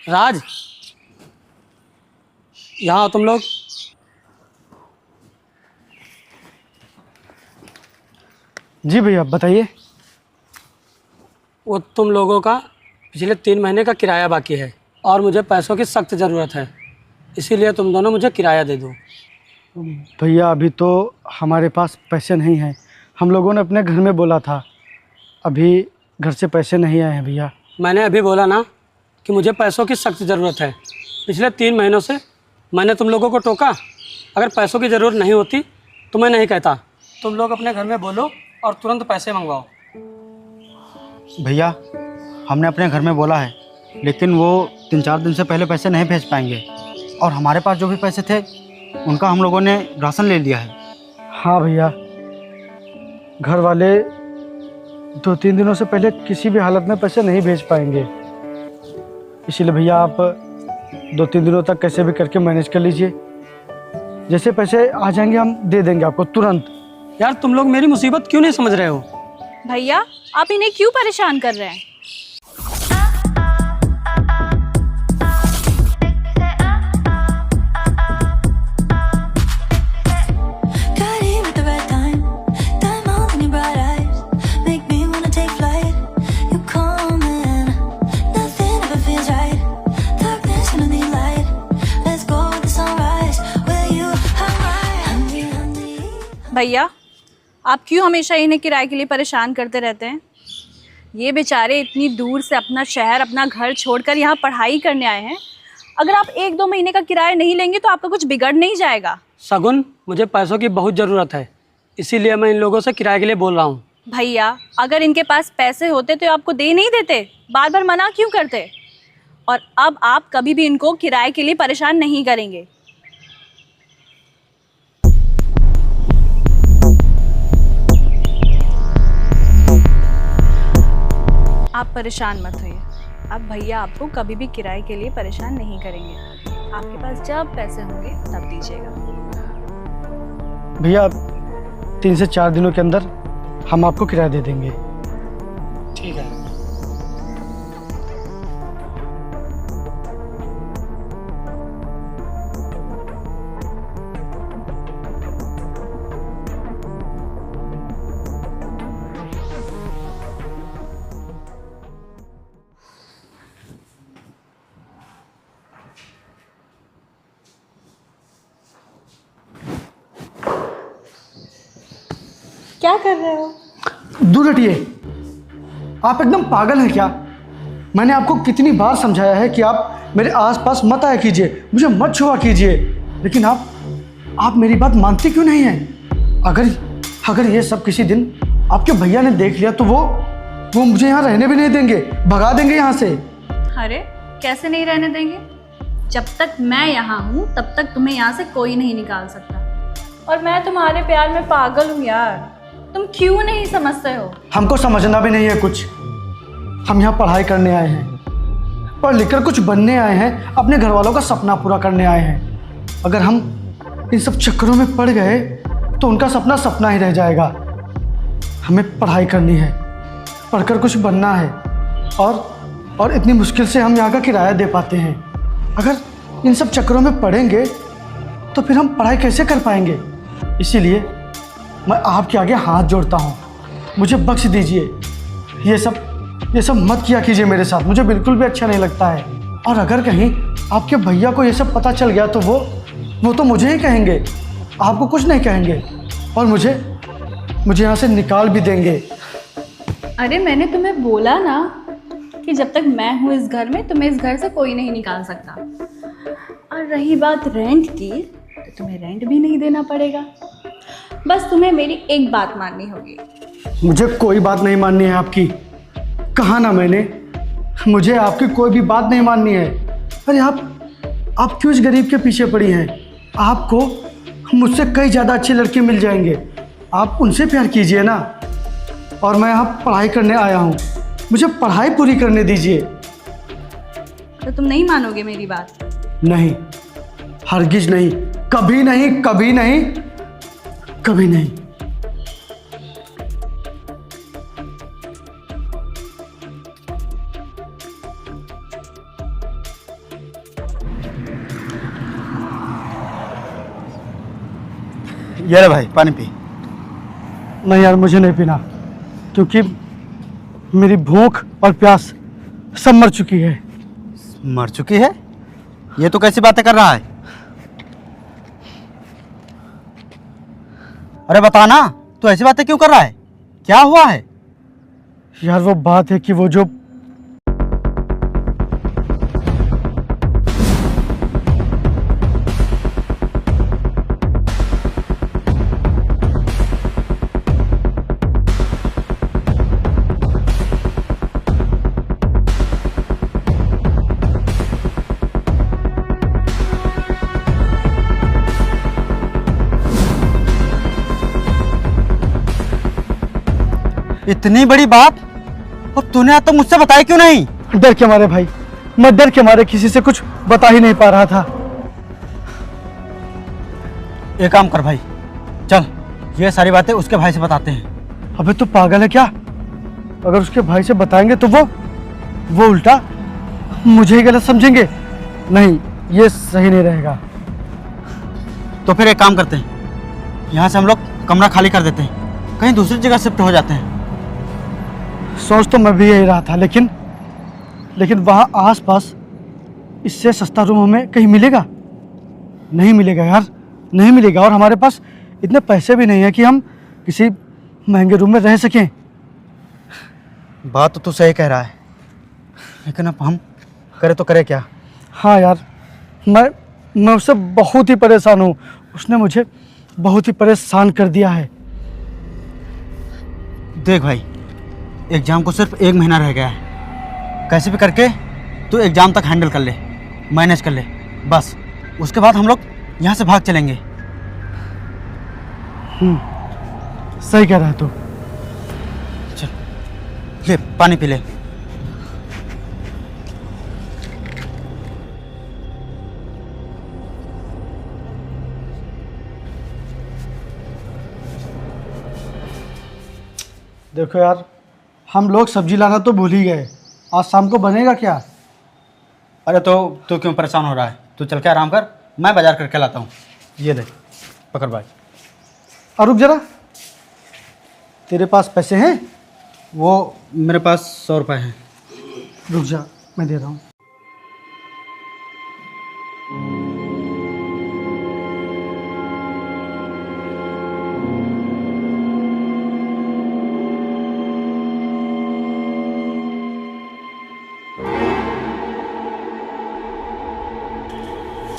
राज, यहाँ आओ तुम लोग। जी भैया बताइए। वो तुम लोगों का पिछले 3 महीने का किराया बाकी है और मुझे पैसों की सख्त ज़रूरत है, इसीलिए तुम दोनों मुझे किराया दे दो। भैया अभी तो हमारे पास पैसे नहीं हैं। हम लोगों ने अपने घर में बोला था, अभी घर से पैसे नहीं आए हैं भैया। मैंने अभी बोला ना कि मुझे पैसों की सख्त ज़रूरत है। पिछले 3 महीनों से मैंने तुम लोगों को टोका। अगर पैसों की ज़रूरत नहीं होती तो मैं नहीं कहता। तुम लोग अपने घर में बोलो और तुरंत पैसे मंगवाओ। भैया हमने अपने घर में बोला है, लेकिन वो 3-4 दिन से पहले पैसे नहीं भेज पाएंगे और हमारे पास जो भी पैसे थे उनका हम लोगों ने राशन ले लिया है। हाँ भैया, घर वाले 2-3 दिनों से पहले किसी भी हालत में पैसे नहीं भेज पाएंगे, इसीलिए भैया आप 2-3 दिनों तक कैसे भी करके मैनेज कर लीजिए। जैसे पैसे आ जाएंगे हम दे देंगे आपको तुरंत। यार तुम लोग मेरी मुसीबत क्यों नहीं समझ रहे हो? भैया आप इन्हें क्यों परेशान कर रहे हैं? भैया आप क्यों हमेशा इन्हें किराए के लिए परेशान करते रहते हैं? ये बेचारे इतनी दूर से अपना शहर अपना घर छोड़कर यहाँ पढ़ाई करने आए हैं। अगर आप 1-2 महीने का किराया नहीं लेंगे तो आपका कुछ बिगड़ नहीं जाएगा। सगुन, मुझे पैसों की बहुत ज़रूरत है, इसीलिए मैं इन लोगों से किराए के लिए बोल रहा हूँ। भैया अगर इनके पास पैसे होते तो आपको दे नहीं देते, बार बार मना क्यों करते? और अब आप कभी भी इनको किराए के लिए परेशान नहीं करेंगे। आप परेशान मत होइए, अब भैया आपको कभी भी किराए के लिए परेशान नहीं करेंगे। आपके पास जब पैसे होंगे तब दीजिएगा। भैया 3 से 4 दिनों के अंदर हम आपको किराया दे देंगे। ठीक है। क्या कर रहे हो? दूर हटिए, आप एकदम पागल हैं क्या? मैंने आपको कितनी बार समझाया है कि आप मेरे आसपास मत आया कीजिए, मुझे मत छुआ कीजिए, लेकिन आप मेरी बात मानते क्यों नहीं हैं? अगर ये सब किसी दिन आपके भैया ने देख लिया तो वो मुझे यहाँ रहने भी नहीं देंगे, भगा देंगे यहाँ से। अरे कैसे नहीं रहने देंगे? जब तक मैं यहाँ हूँ तब तक तुम्हें यहाँ से कोई नहीं निकाल सकता। और मैं तुम्हारे प्यार में पागल हूँ यार, तुम क्यों नहीं समझते हो? हमको समझना भी नहीं है कुछ। हम यहाँ पढ़ाई करने आए हैं, पढ़ लिख कर कुछ बनने आए हैं, अपने घर वालों का सपना पूरा करने आए हैं। अगर हम इन सब चक्करों में पड़ गए तो उनका सपना सपना ही रह जाएगा। हमें पढ़ाई करनी है, पढ़कर कुछ बनना है, और इतनी मुश्किल से हम यहाँ का किराया दे पाते हैं। अगर इन सब चक्करों में पड़ेंगे तो फिर हम पढ़ाई कैसे कर पाएंगे? इसीलिए मैं आपके आगे हाथ जोड़ता हूँ, मुझे बख्श दीजिए। ये सब मत किया कीजिए मेरे साथ, मुझे बिल्कुल भी अच्छा नहीं लगता है। और अगर कहीं आपके भैया को ये सब पता चल गया तो वो तो मुझे ही कहेंगे, आपको कुछ नहीं कहेंगे, और मुझे यहाँ से निकाल भी देंगे। अरे मैंने तुम्हें बोला ना कि जब तक मैं हूँ इस घर में तुम्हें इस घर से कोई नहीं निकाल सकता। और रही बात रेंट की, तो तुम्हें रेंट भी नहीं देना पड़ेगा। बस तुम्हें मेरी एक बात माननी होगी। मुझे कोई बात नहीं माननी है आपकी, कहा ना मैंने, मुझे आपकी कोई भी बात नहीं माननी है। अरे आप क्यों इस गरीब के पीछे पड़ी हैं? आपको मुझसे कई ज़्यादा अच्छे लड़के मिल जाएंगे, आप उनसे प्यार कीजिए ना। और मैं यहाँ पढ़ाई करने आया हूँ, मुझे पढ़ाई पूरी करने दीजिए। तो तुम नहीं मानोगे मेरी बात? नहीं, हरगिज नहीं, कभी नहीं, कभी नहीं, कभी नहीं। ये ले भाई पानी पी। नहीं यार, मुझे नहीं पीना, क्योंकि मेरी भूख और प्यास सब मर चुकी है। मर चुकी है? ये तो कैसी बातें कर रहा है? अरे बता ना, तू ऐसी बातें क्यों कर रहा है? क्या हुआ है? यार वो बात है कि वो जो इतनी बड़ी बात और तूने आज तक मुझसे बताई क्यों नहीं? डर के मारे भाई, मैं डर के मारे किसी से कुछ बता ही नहीं पा रहा था। एक काम कर भाई, चल ये सारी बातें उसके भाई से बताते हैं। अबे तू पागल है क्या? अगर उसके भाई से बताएंगे तो वो उल्टा मुझे ही गलत समझेंगे। नहीं, ये सही नहीं रहेगा। तो फिर एक काम करते हैं, यहाँ से हम लोग कमरा खाली कर देते हैं, कहीं दूसरी जगह शिफ्ट हो जाते हैं। सोच तो मैं भी यही रहा था, लेकिन वहाँ आसपास इससे सस्ता रूम हमें कहीं मिलेगा? नहीं मिलेगा यार, नहीं मिलेगा। और हमारे पास इतने पैसे भी नहीं है कि हम किसी महंगे रूम में रह सकें। बात तो तू सही कह रहा है, लेकिन अब हम करे तो करे क्या? हाँ यार, मैं उससे बहुत ही परेशान हूँ। उसने मुझे बहुत ही परेशान कर दिया है। देख भाई, एग्ज़ाम को सिर्फ 1 महीना रह गया है, कैसे भी करके तू एग्ज़ाम तक हैंडल कर ले, मैनेज कर ले, बस उसके बाद हम लोग यहाँ से भाग चलेंगे। सही कह रहा है तू। चल ले पानी पी ले। देखो यार, हम लोग सब्जी लाना तो भूल ही गए। आज शाम को बनेगा क्या? अरे तो तू क्यों परेशान हो रहा है? तू चल के आराम कर, मैं बाजार करके लाता हूँ। ये ले पकड़ भाई। और रुक जरा, तेरे पास पैसे हैं? वो मेरे पास 100 रुपये हैं। रुक जा, मैं दे रहा हूँ।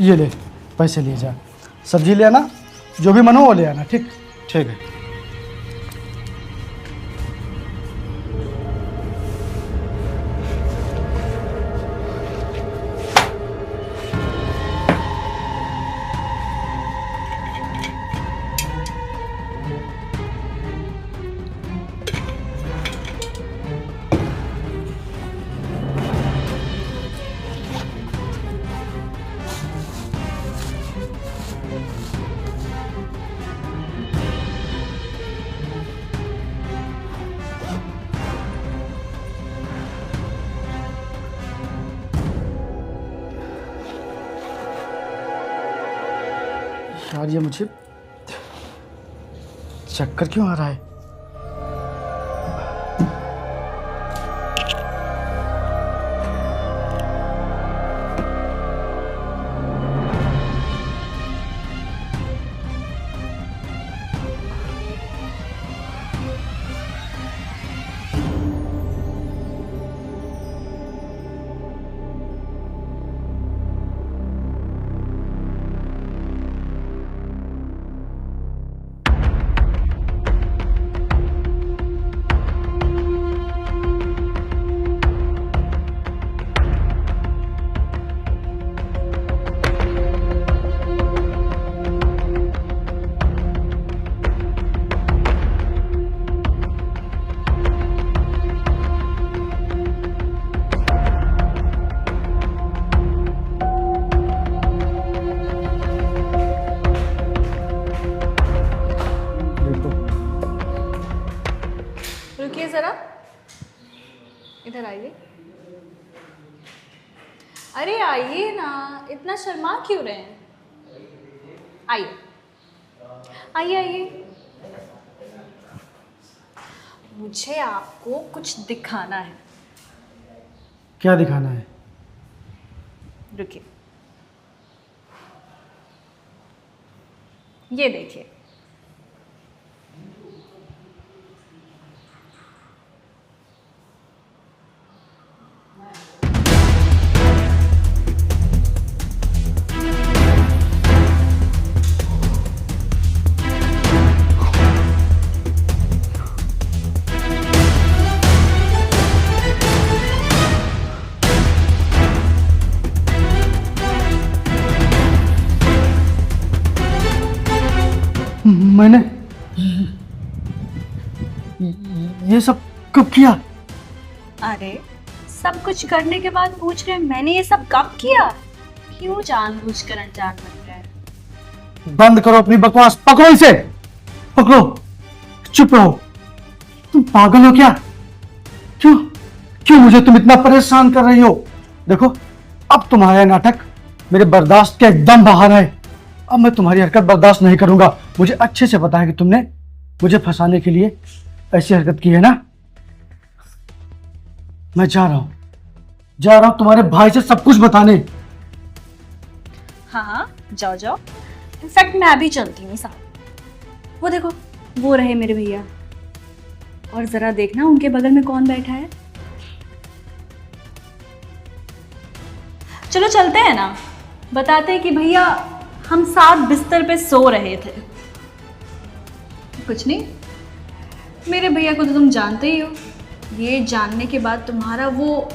ये ले, पैसे ले जा, सब्जी ले आना, जो भी मन हो वो ले आना। ठीक? ठीक है। यार ये मुझे चक्कर क्यों आ रहा है? रुकिए ज़रा, इधर आइए। अरे आइए ना, इतना शर्मा क्यों रहे हैं? आइए। आइए आइए। मुझे आपको कुछ दिखाना है। क्या दिखाना है? रुकिए, ये देखिए। मैंने ये सब कब किया? अरे सब कुछ करने के बाद पूछ रहे हैं मैंने ये सब कब किया? क्यों जानबूझकर अनजान बन रहे हैं? बंद करो अपनी बकवास, पकड़ो इसे, पकड़ो। चुप रहो। तुम पागल हो क्या? क्यों क्यों मुझे तुम इतना परेशान कर रही हो? देखो, अब तुम्हारा नाटक मेरे बर्दाश्त के एकदम बाहर है। अब मैं तुम्हारी हरकत बर्दाश्त नहीं करूंगा। मुझे अच्छे से पता है कि तुमने मुझे फंसाने के लिए ऐसी हरकत की है ना। मैं जा रहा हूं तुम्हारे भाई से सब कुछ बताने। हाँ, जाओ जाओ। इनफैक्ट मैं अभी चलती हूँ साहब। वो देखो, वो रहे मेरे भैया। और जरा देखना उनके बगल में कौन बैठा है। चलो चलते हैं ना, बताते हैं कि भैया हम साथ बिस्तर पे सो रहे थे। कुछ नहीं, मेरे भैया को तो तुम जानते ही हो। ये जानने के बाद तुम्हारा वो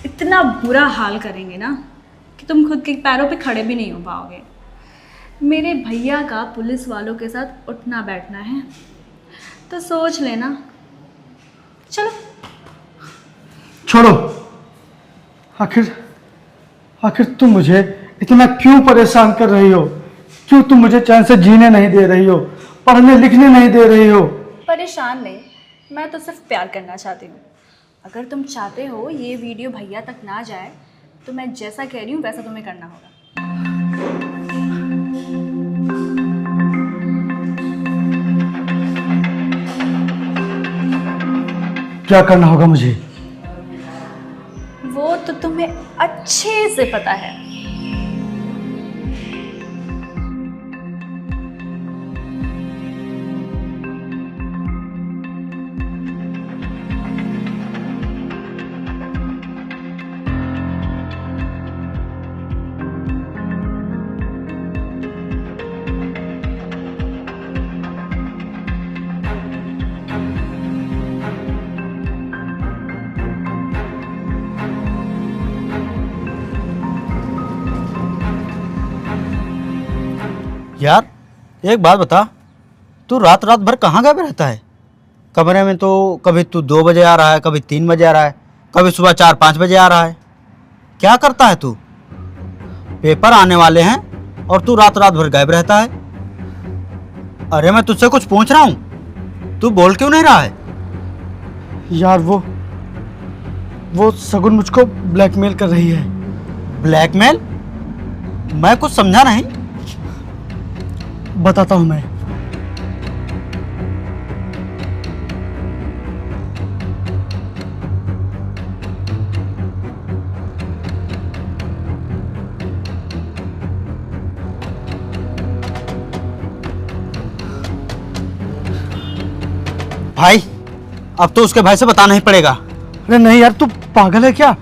इतना बुरा हाल करेंगे ना कि तुम खुद के पैरों पे खड़े भी नहीं हो पाओगे। मेरे भैया का पुलिस वालों के साथ उठना बैठना है, तो सोच लेना। चलो छोड़ो। आखिर तुम मुझे इतना क्यों परेशान कर रही हो? क्यों तुम मुझे चैन से जीने नहीं दे रही हो, पढ़ने लिखने नहीं दे रही हो? परेशान नहीं, मैं तो सिर्फ प्यार करना चाहती हूँ। अगर तुम चाहते हो ये वीडियो भैया तक ना जाए, तो मैं जैसा कह रही हूँ वैसा तुम्हें करना होगा। क्या करना होगा मुझे? वो तो तुम्हें अच्छे से पता है। यार एक बात बता, तू रात रात भर कहाँ गायब रहता है? कमरे में तो कभी तू 2 बजे आ रहा है, कभी 3 बजे आ रहा है, कभी सुबह 4-5 बजे आ रहा है। क्या करता है तू? पेपर आने वाले हैं और तू रात रात भर गायब रहता है। अरे मैं तुझसे कुछ पूछ रहा हूँ, तू बोल क्यों नहीं रहा है? यार वो सगुन मुझको ब्लैकमेल कर रही है। ब्लैकमेल? मैं कुछ समझा नहीं। बताता हूं मैं। भाई अब तो उसके भाई से बताना ही पड़ेगा। अरे नहीं यार, तू पागल है क्या?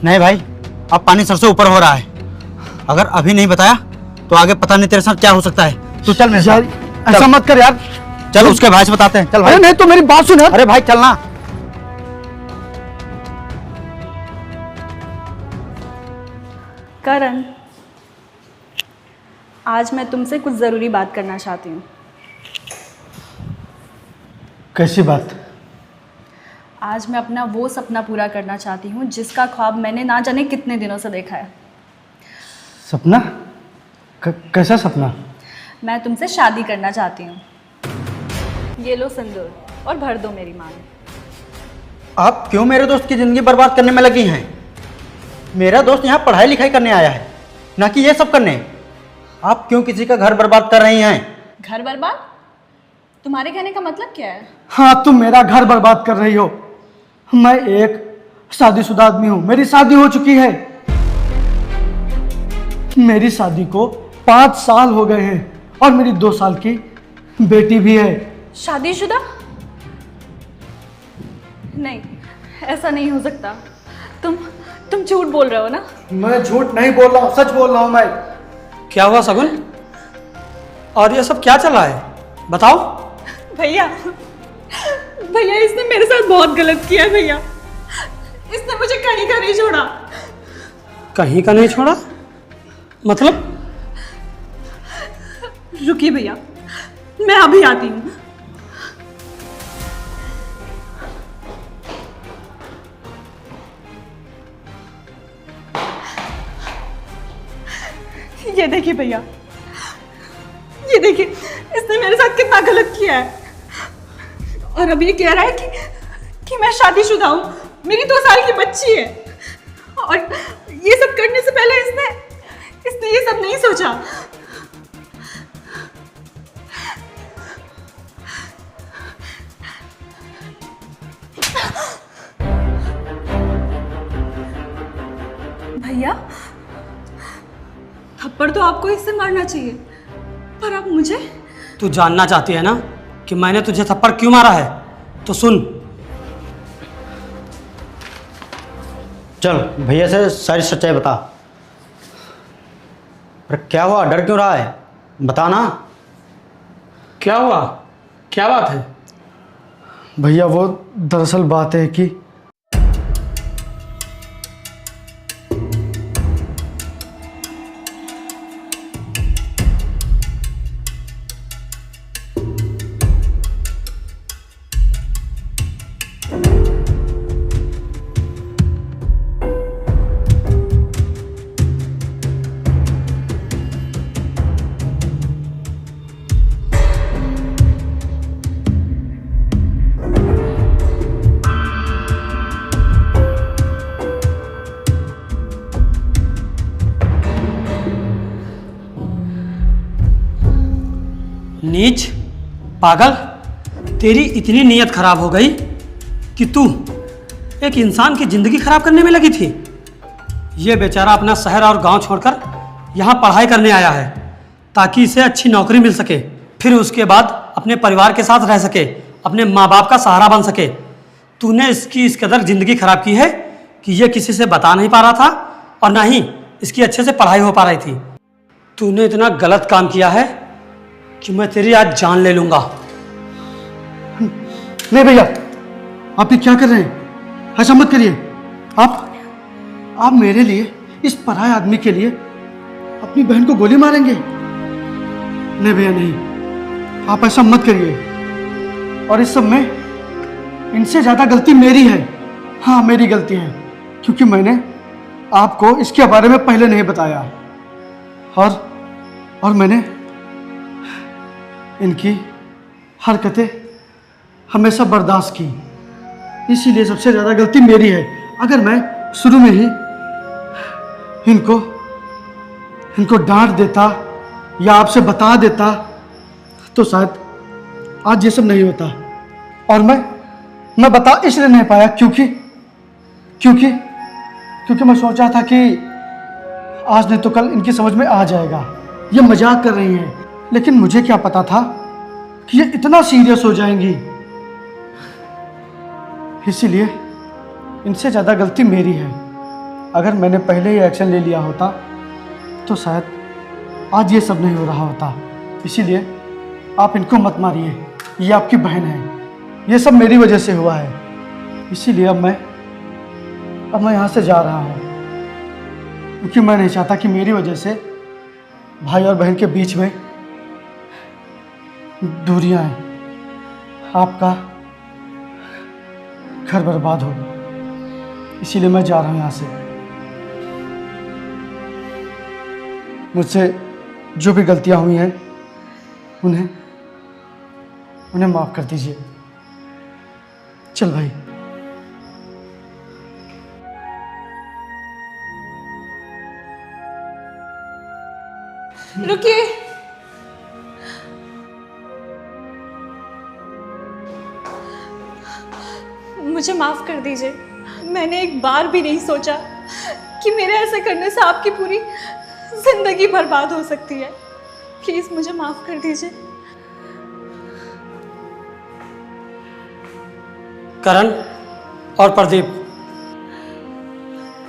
नहीं भाई, अब पानी सर से ऊपर हो रहा है। अगर अभी नहीं बताया तो आगे पता नहीं तेरे साथ क्या हो सकता है। तू चल मेरे यार, साथ। ऐसा मत कर यार। चल उसके भाई से बताते हैं। चल भाई। अरे नहीं तो मेरी बात सुन यार। अरे भाई चलना। करण, आज मैं तुमसे कुछ ज़रूरी बात करना चाहती हूँ। कैसी बात? आज मैं अपना वो सपना पूरा करना चाहती हूँ जिसका ख्वाब मैंने ना जाने कितने दिनों से देखा है। सपना? कैसा सपना? मैं तुमसे शादी करना चाहती हूँ। ये लो सिंदूर और भर दो मेरी मांग। आप क्यों मेरे दोस्त की ज़िंदगी बर्बाद करने में लगी हैं? मेरा दोस्त यहाँ पढ़ाई लिखाई करने आया है, ना कि ये सब करने। आप क्यों किसी का घर बर्बाद कर रही हैं? घर बर्बाद? तुम्हारे कहने का मतलब क्या है? हाँ, तुम मेरा घर बर्बाद कर रही हो। मैं एक शादीशुदा आदमी हूँ, मेरी शादी हो चुकी है। मेरी शादी को 5 साल हो गए हैं और मेरी 2 साल की बेटी भी है। शादीशुदा? नहीं, ऐसा नहीं हो सकता। तुम झूठ बोल रहे हो ना? मैं झूठ नहीं बोल रहा हूँ, सच बोल रहा हूँ मैं। क्या हुआ शगुन? और ये सब क्या चला है, बताओ। भैया, भैया इसने मेरे साथ बहुत गलत किया है भैया। इसने मुझे कहीं का नहीं छोड़ा। कहीं का नहीं छोड़ा मतलब? रुकिए भैया, मैं अभी आती हूँ। ये देखिए भैया, ये देखिए इसने मेरे साथ कितना गलत किया है। और अब ये कह रहा है कि मैं शादीशुदा हूँ, मेरी 2 साल की बच्ची है। और ये सब करने से पहले इसने ये सब नहीं सोचा। भैया, थप्पड़ तो आपको इससे मारना चाहिए, पर आप मुझे? तू जानना चाहती है ना कि मैंने तुझे थप्पड़ क्यों मारा है? तो सुन। चल भैया से सारी सच्चाई बता। अरे क्या हुआ, डर क्यों रहा है, बता ना। क्या हुआ, क्या बात है? भैया वो दरअसल बात है कि नीच, पागल, तेरी इतनी नीयत खराब हो गई कि तू एक इंसान की जिंदगी खराब करने में लगी थी। ये बेचारा अपना शहर और गांव छोड़कर यहाँ पढ़ाई करने आया है ताकि इसे अच्छी नौकरी मिल सके, फिर उसके बाद अपने परिवार के साथ रह सके, अपने माँ बाप का सहारा बन सके। तूने इसकी इस कदर जिंदगी खराब की है कि ये किसी से बता नहीं पा रहा था और ना ही इसकी अच्छे से पढ़ाई हो पा रही थी। तूने इतना गलत काम किया है कि मैं तेरी आज जान ले लूंगा। नहीं भैया, आप ये क्या कर रहे हैं? ऐसा मत करिए। आप मेरे लिए, इस पराये आदमी के लिए अपनी बहन को गोली मारेंगे? नहीं भैया नहीं, आप ऐसा मत करिए। और इस सब में इनसे ज़्यादा गलती मेरी है। हाँ, मेरी गलती है क्योंकि मैंने आपको इसके बारे में पहले नहीं बताया और मैंने इनकी हरकतें हमेशा बर्दाश्त की, इसीलिए सबसे ज़्यादा गलती मेरी है। अगर मैं शुरू में ही इनको डांट देता या आपसे बता देता तो शायद आज ये सब नहीं होता। और मैं बता इसलिए नहीं पाया क्योंकि मैं सोचा था कि आज नहीं तो कल इनकी समझ में आ जाएगा, ये मजाक कर रही हैं। लेकिन मुझे क्या पता था कि ये इतना सीरियस हो जाएंगी। इसीलिए इनसे ज़्यादा गलती मेरी है। अगर मैंने पहले ही एक्शन ले लिया होता तो शायद आज ये सब नहीं हो रहा होता। इसीलिए आप इनको मत मारिए, ये आपकी बहन है, ये सब मेरी वजह से हुआ है। इसीलिए अब मैं यहाँ से जा रहा हूँ क्योंकि मैं नहीं चाहता कि मेरी वजह से भाई और बहन के बीच में दूरियां आए, आपका घर बर्बाद हो। इसीलिए मैं जा रहा हूँ यहाँ से। मुझसे जो भी गलतियाँ हुई हैं उन्हें माफ़ कर दीजिए। चल भाई। रुकिए, मुझे माफ़ कर दीजिए। मैंने एक बार भी नहीं सोचा कि मेरे ऐसे करने से आपकी पूरी ज़िंदगी बर्बाद हो सकती है। प्लीज़ मुझे माफ़ कर दीजिए। करण और प्रदीप,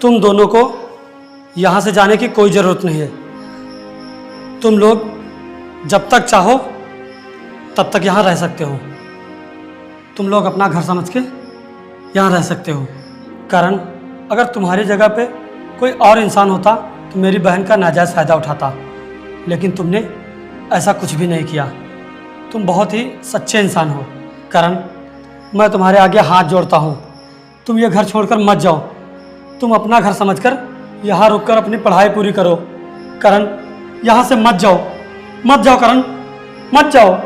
तुम दोनों को यहाँ से जाने की कोई ज़रूरत नहीं है। तुम लोग जब तक चाहो तब तक यहाँ रह सकते हो। तुम लोग अपना घर समझ के यहाँ रह सकते हो। करण, अगर तुम्हारी जगह पे कोई और इंसान होता तो मेरी बहन का नाजायज़ फ़ायदा उठाता, लेकिन तुमने ऐसा कुछ भी नहीं किया। तुम बहुत ही सच्चे इंसान हो। करण, मैं तुम्हारे आगे हाथ जोड़ता हूँ, तुम ये घर छोड़कर मत जाओ। तुम अपना घर समझकर यहाँ रुककर अपनी पढ़ाई पूरी करो। करण, यहाँ से मत जाओ, मत जाओ करण, मत जाओ।